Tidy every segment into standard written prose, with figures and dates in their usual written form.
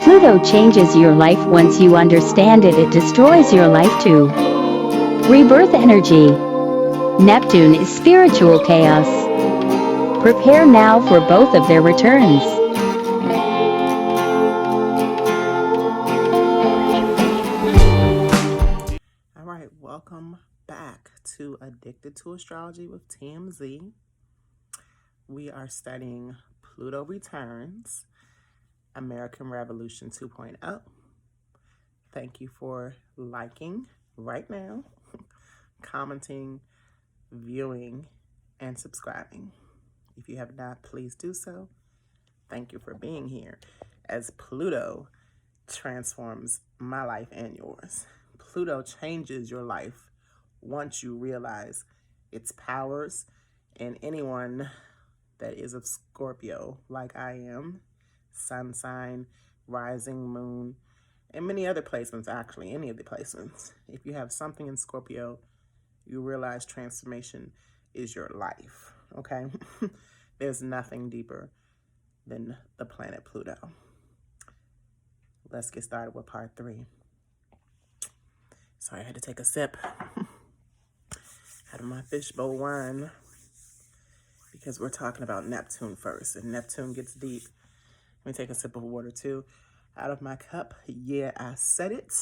Pluto changes your life. Once you understand it, it destroys your life too. Rebirth energy. Neptune is spiritual chaos. Prepare now for both of their returns. All right, welcome back to Addicted to Astrology with TMZ. We are studying Pluto Returns, American Revolution 2.0. Thank you for liking right now, commenting, viewing, and subscribing. If you have not, please do so. Thank you for being here as Pluto transforms my life and yours. Pluto changes your life once you realize its powers, and anyone that is of Scorpio, like I am, sun sign, rising moon, and many other placements, actually, any of the placements. If you have something in Scorpio, you realize transformation is your life, okay? There's nothing deeper than the planet Pluto. Let's get started with part 3. Sorry, I had to take a sip out of my fishbowl wine because we're talking about Neptune first, and Neptune gets deep. Let me take a sip of water too out of my cup. Yeah, I said it.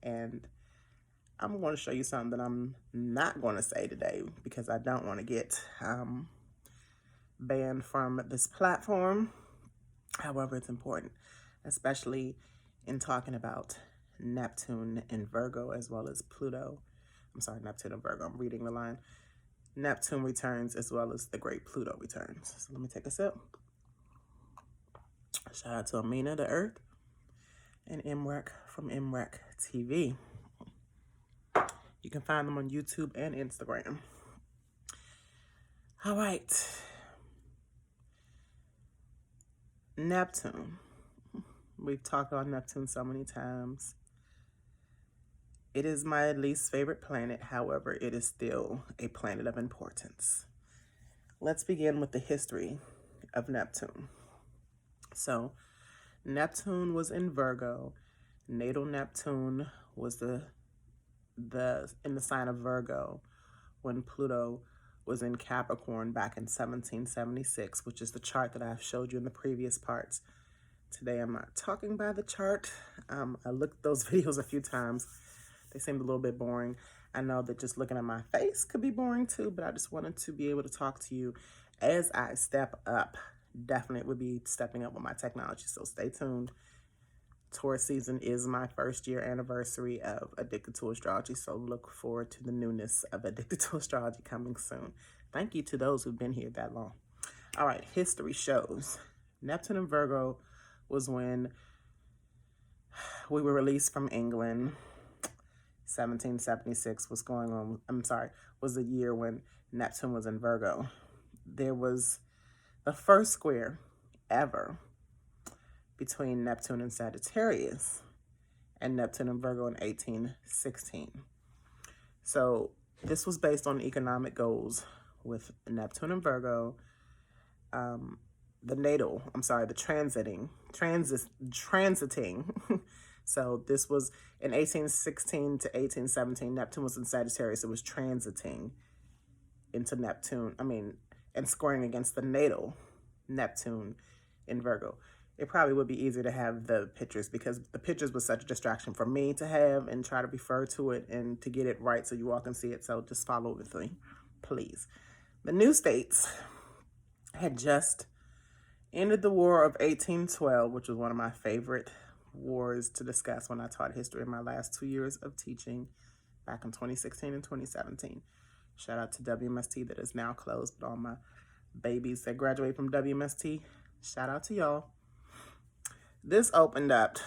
And I'm going to show you something that I'm not going to say today because I don't want to get banned from this platform. However, it's important, especially in talking about Neptune and Virgo as well as Pluto. I'm sorry, Neptune and Virgo. I'm reading the line. Neptune returns as well as the great Pluto returns. So let me take a sip. Shout out to Amina, the Earth, and Imrek from Imrek TV. You can find them on YouTube and Instagram. All right. Neptune. We've talked about Neptune so many times. It is my least favorite planet. However, it is still a planet of importance. Let's begin with the history of Neptune. So, Neptune was in Virgo. Natal Neptune was in the sign of Virgo when Pluto was in Capricorn back in 1776, which is the chart that I've showed you in the previous parts. Today, I'm not talking by the chart. I looked at those videos a few times. They seemed a little bit boring. I know that just looking at my face could be boring too, but I just wanted to be able to talk to you as I step up. Definitely would be stepping up with my technology, so stay tuned. Taurus season is my first year anniversary of Addicted to Astrology, so look forward to the newness of Addicted to Astrology coming soon. Thank you to those who've been here that long. All right, history shows Neptune and Virgo was when we were released from England. 1776 was going on. Was the year when Neptune was in Virgo. There was the first square ever between Neptune and Sagittarius and Neptune and Virgo in 1816. So this was based on economic goals with Neptune and Virgo. The transiting. So this was in 1816 to 1817. Neptune was in Sagittarius. It was transiting into Neptune. And scoring against the natal Neptune in Virgo. It probably would be easier to have the pictures because the pictures was such a distraction for me to have and try to refer to it and to get it right so you all can see it. So just follow with me, please. The new states had just ended the War of 1812, which was one of my favorite wars to discuss when I taught history in my last 2 years of teaching back in 2016 and 2017. Shout out to WMST that is now closed, but all my babies that graduate from WMST, shout out to y'all. This opened up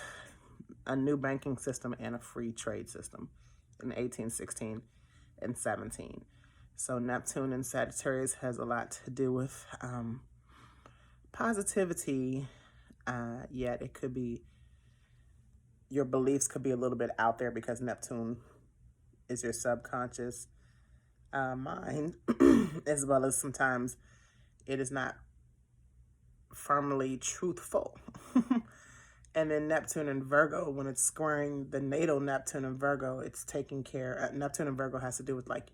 a new banking system and a free trade system in 1816 and 17. So Neptune and Sagittarius has a lot to do with positivity, yet it could be, your beliefs could be a little bit out there because Neptune is your subconscious mind, as well as sometimes it is not firmly truthful. And then Neptune and Virgo, when it's squaring the natal Neptune and Virgo, it's taking care. Neptune and Virgo has to do with like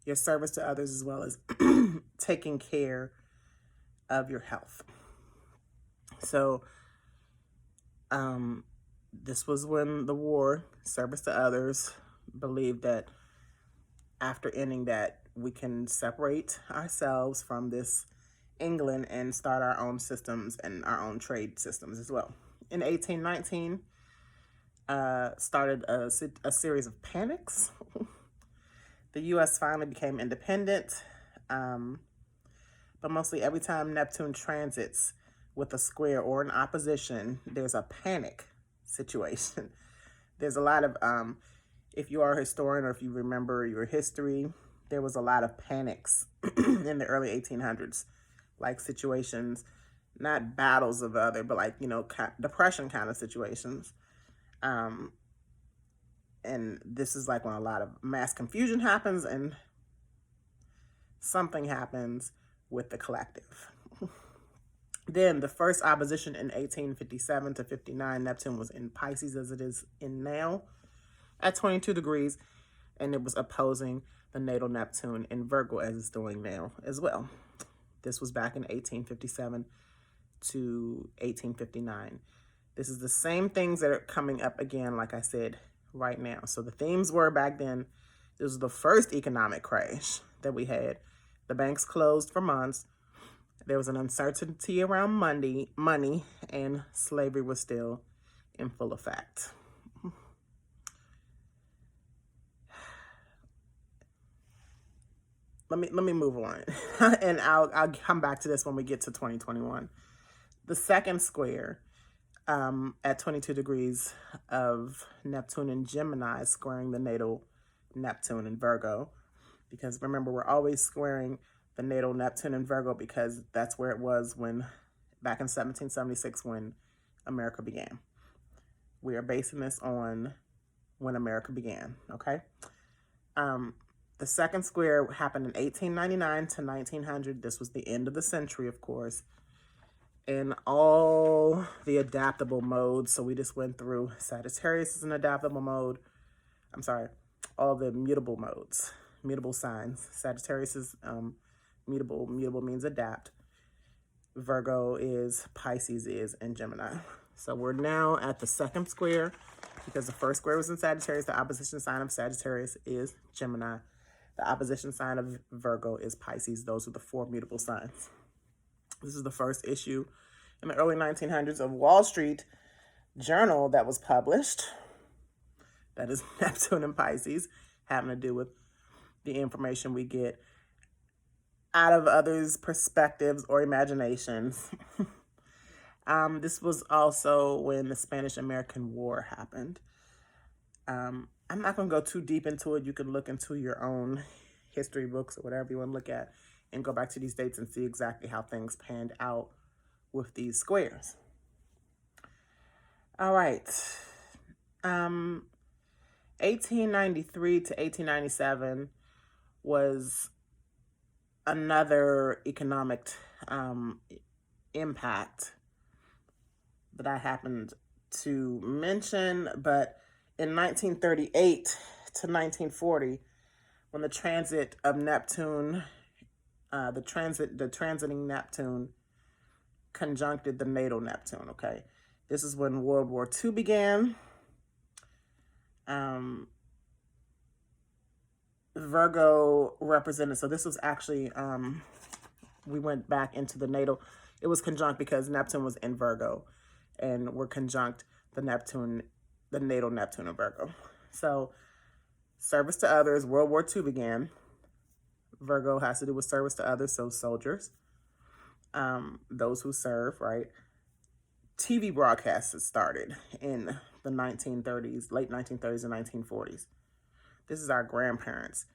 your service to others as well as taking care of your health. So this was when the war, service to others, believed that after ending that, we can separate ourselves from this England and start our own systems and our own trade systems as well. In 1819, started a series of panics. The U.S. finally became independent, but mostly every time Neptune transits with a square or an opposition, there's a panic situation. There's a lot of, if you are a historian or if you remember your history, there was a lot of panics in the early 1800s, like situations, not battles of other, but like, you know, depression kind of situations. And this is like when a lot of mass confusion happens and something happens with the collective. Then the first opposition in 1857 to 59, Neptune was in Pisces as it is in now at 22 degrees, and it was opposing the natal Neptune in Virgo as it's doing now as well. This was back in 1857 to 1859. This is the same things that are coming up again, like I said, right now. So the themes were back then, this was the first economic crash that we had. The banks closed for months. There was an uncertainty around money, and slavery was still in full effect. Let me move on, and I'll come back to this when we get to 2021. The second square at 22 degrees of Neptune and Gemini squaring the natal Neptune and Virgo, because remember, we're always squaring the natal Neptune and Virgo because that's where it was when back in 1776 when America began. We are basing this on when America began, okay? The second square happened in 1899 to 1900. This was the end of the century, of course, in all the adaptable modes. So we just went through Sagittarius is an adaptable mode. I'm sorry, all the mutable modes, mutable signs. Sagittarius is mutable. Mutable means adapt. Virgo is, Pisces is, and Gemini. So we're now at the second square because the first square was in Sagittarius. The opposition sign of Sagittarius is Gemini. The opposition sign of Virgo is Pisces. Those are the four mutable signs. This is the first issue in the early 1900s of Wall Street Journal that was published. That is Neptune and Pisces, having to do with the information we get out of others' perspectives or imaginations. This was also when the Spanish-American War happened. I'm not going to go too deep into it. You can look into your own history books or whatever you want to look at and go back to these dates and see exactly how things panned out with these squares. All right. 1893 to 1897 was another economic impact that I happened to mention, but in 1938 to 1940, when the transit of Neptune, the transiting Neptune conjuncted the natal Neptune, okay? This is when World War II began. Virgo represented, so this was actually, we went back into the natal. It was conjunct because Neptune was in Virgo, and we're conjunct the natal Neptune and Virgo. So service to others, World War II began. Virgo has to do with service to others, so soldiers, those who serve, right? TV broadcasts started in the 1930s, late 1930s and 1940s. This is our grandparents,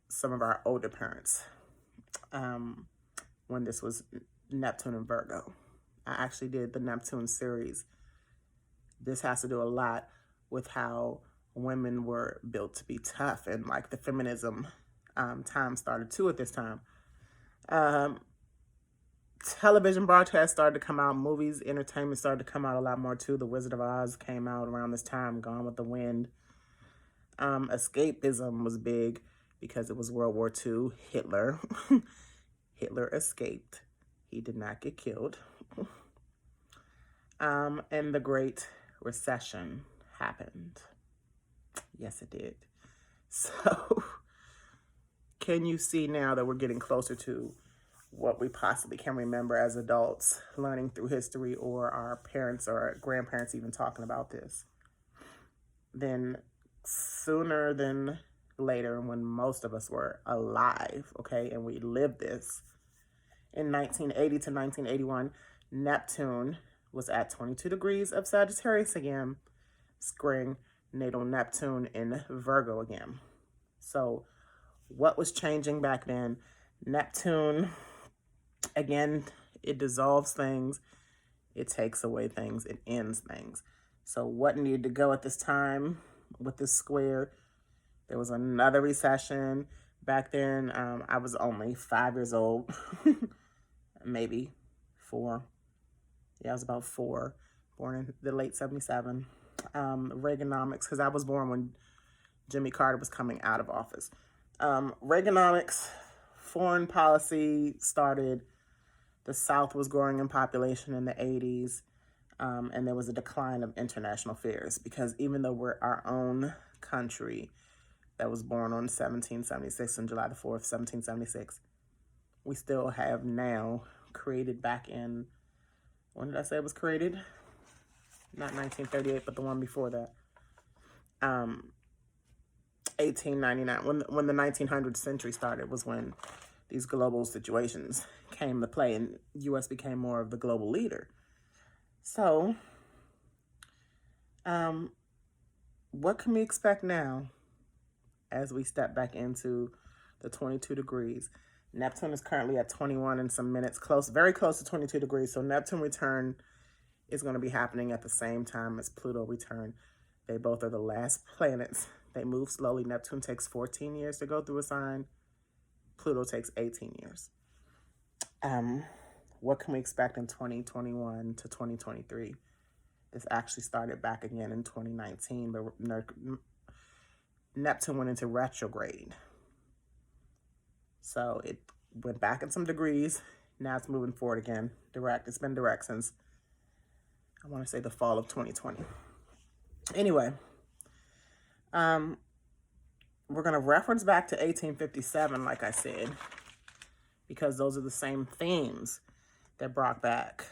some of our older parents, when this was Neptune and Virgo. I actually did the Neptune series. This has to do a lot with how women were built to be tough, and like the feminism time started too at this time. television broadcasts started to come out, movies, entertainment started to come out a lot more too. The Wizard of Oz came out around this time, Gone with the Wind. Escapism was big because it was World War II. Hitler escaped. He did not get killed. And the Great Recession happened. Yes, it did. So, can you see now that we're getting closer to what we possibly can remember as adults, learning through history, or our parents or our grandparents even talking about this? Then sooner than later, when most of us were alive, okay, and we lived this, in 1980 to 1981, Neptune was at 22 degrees of Sagittarius again, squaring natal Neptune in Virgo again. So what was changing back then? Neptune, again, it dissolves things, it takes away things, it ends things. So what needed to go at this time with this square? There was another recession. Back then, I was only 5 years old, maybe 4. Yeah, I was about 4, born in the late 77. Reaganomics, because I was born when Jimmy Carter was coming out of office. Reaganomics, foreign policy started. The South was growing in population in the 80s. And there was a decline of international affairs because even though we're our own country that was born on 1776, on July the 4th, 1776, we still have now created back in, when did I say it was created? Not 1938, but the one before that. 1899, when the 1900th century started, was when these global situations came to play and U.S. became more of the global leader. So, what can we expect now as we step back into the 22 degrees? Neptune is currently at 21 in some minutes, very close to 22 degrees. So Neptune return is going to be happening at the same time as Pluto return. They both are the last planets. They move slowly. Neptune takes 14 years to go through a sign. Pluto takes 18 years. What can we expect in 2021 to 2023? This actually started back again in 2019, but Neptune went into retrograde. So it went back in some degrees. Now it's moving forward again. Direct. It's been direct since, I want to say, the fall of 2020. Anyway, we're going to reference back to 1857, like I said, because those are the same themes that brought back,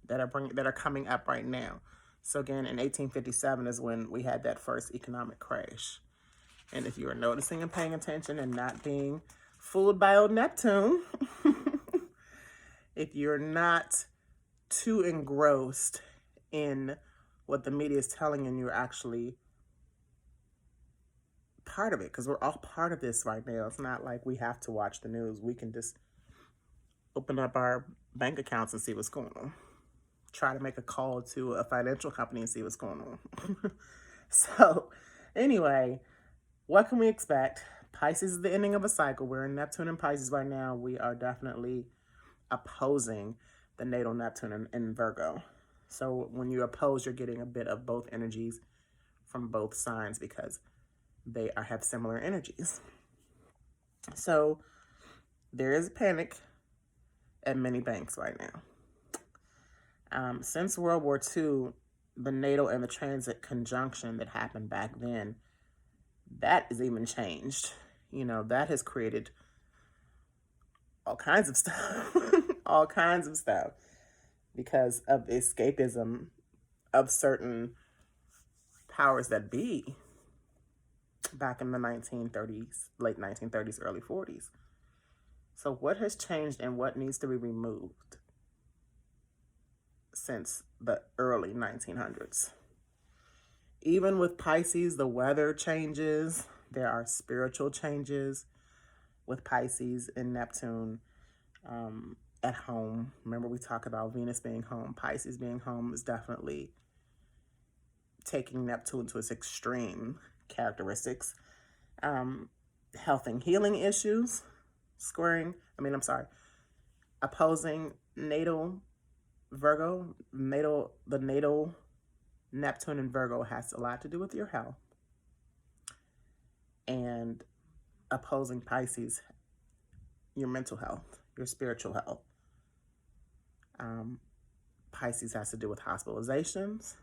that are coming up right now. So again, in 1857 is when we had that first economic crash. And if you are noticing and paying attention and not being fooled by old Neptune, if you're not too engrossed in what the media is telling you, and you're actually part of it, because we're all part of this right now. It's not like we have to watch the news. We can just open up our bank accounts and see what's going on. Try to make a call to a financial company and see what's going on. So anyway, what can we expect? Pisces is the ending of a cycle. We're in Neptune and Pisces right now. We are definitely opposing the natal Neptune in Virgo. So when you oppose, you're getting a bit of both energies from both signs because they have similar energies. So there is panic at many banks right now. Since World War II, the natal and the transit conjunction that happened back then, that is even changed. You know, that has created all kinds of stuff, all kinds of stuff, because of the escapism of certain powers that be back in the 1930s, late 1930s, early 40s. So what has changed and what needs to be removed since the early 1900s? Even with Pisces, the weather changes. There are spiritual changes with Pisces and Neptune at home. Remember, we talk about Venus being home. Pisces being home is definitely taking Neptune to its extreme characteristics. Health and healing issues, opposing natal Neptune and Virgo has a lot to do with your health. And opposing Pisces, your mental health, your spiritual health. Pisces has to do with hospitalizations.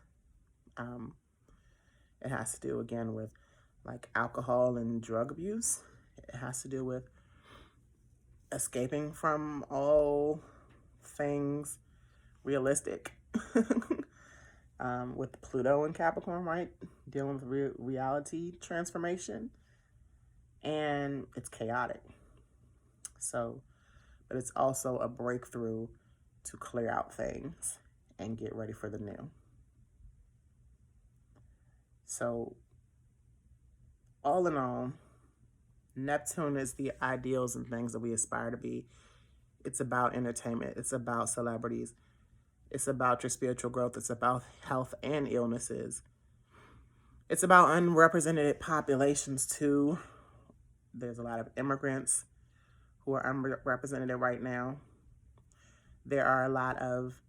It has to do, again, with like alcohol and drug abuse. It has to do with escaping from all things realistic. With Pluto and Capricorn, right? Dealing with reality transformation. And it's chaotic. So, but it's also a breakthrough to clear out things and get ready for the new. So, all in all, Neptune is the ideals and things that we aspire to be. It's about entertainment. It's about celebrities. It's about your spiritual growth. It's about health and illnesses. It's about unrepresented populations too. There's a lot of immigrants who are unrepresented right now. There are a lot of,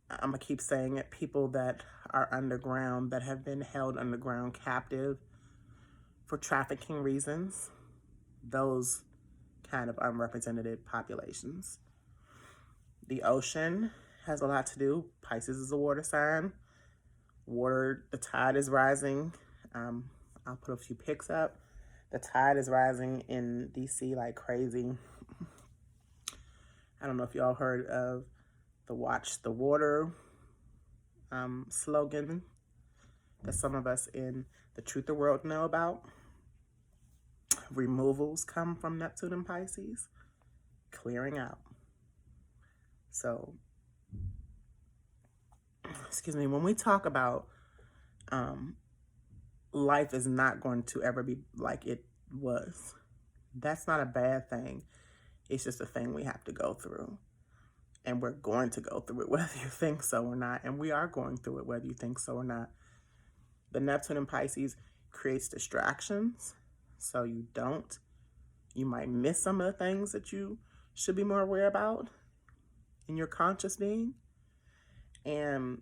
I'm going to keep saying it, people that are underground, that have been held underground captive for trafficking reasons. Those kind of unrepresented populations. The ocean has a lot to do. Pisces is a water sign. Water, the tide is rising. I'll put a few pics up. The tide is rising in DC like crazy. I don't know if y'all heard of the Watch the Water slogan that some of us in the Truther world know about. Removals come from Neptune and Pisces. Clearing out. So, excuse me, when we talk about life is not going to ever be like it was, that's not a bad thing. It's just a thing we have to go through. And we're going to go through it whether you think so or not. And we are going through it whether you think so or not. The Neptune and Pisces creates distractions. So you might miss some of the things that you should be more aware about in your conscious being. And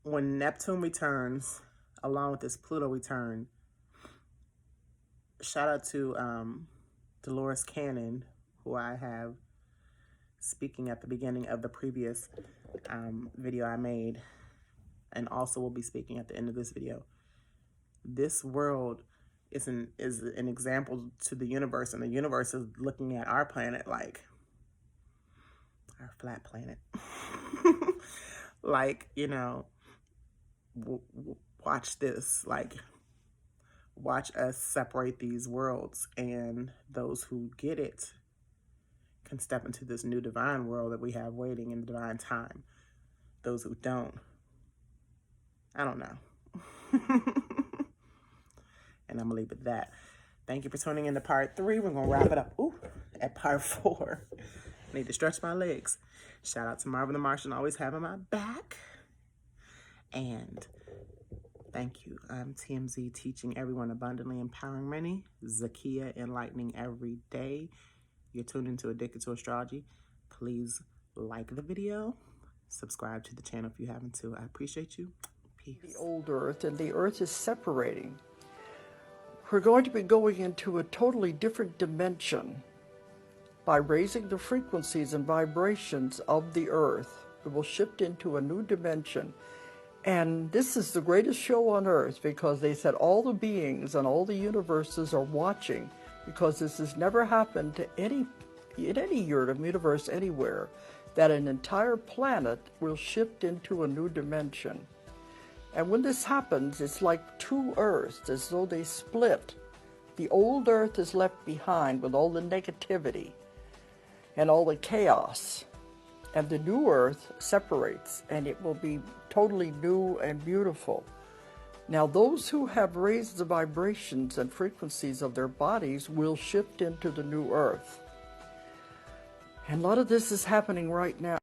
when Neptune returns, along with this Pluto return, shout out to Dolores Cannon, who I have speaking at the beginning of the previous video I made, and also will be speaking at the end of this video. This world is an example to the universe, and the universe is looking at our planet like our flat planet. Like, you know, watch this, like, watch us separate these worlds, and those who get it can step into this new divine world that we have waiting in the divine time. Those who don't, I don't know. And I'm gonna leave it at that. Thank you for tuning in to part 3. We're gonna wrap it up at part 4. I need to stretch my legs. Shout out to Marvin the Martian, always having my back. And thank you. I'm TMZ, teaching everyone abundantly, empowering many. Zakia, enlightening every day. You're tuned into Addicted to Astrology. Please like the video. Subscribe to the channel if you haven't too. I appreciate you. Peace. The old Earth, and the Earth is separating. We're going to be going into a totally different dimension by raising the frequencies and vibrations of the Earth. It will shift into a new dimension. And this is the greatest show on Earth, because they said all the beings and all the universes are watching, because this has never happened to in any universe anywhere, that an entire planet will shift into a new dimension. And when this happens, it's like two Earths, as though they split. The old Earth is left behind with all the negativity and all the chaos. And the new Earth separates, and it will be totally new and beautiful. Now, those who have raised the vibrations and frequencies of their bodies will shift into the new Earth. And a lot of this is happening right now.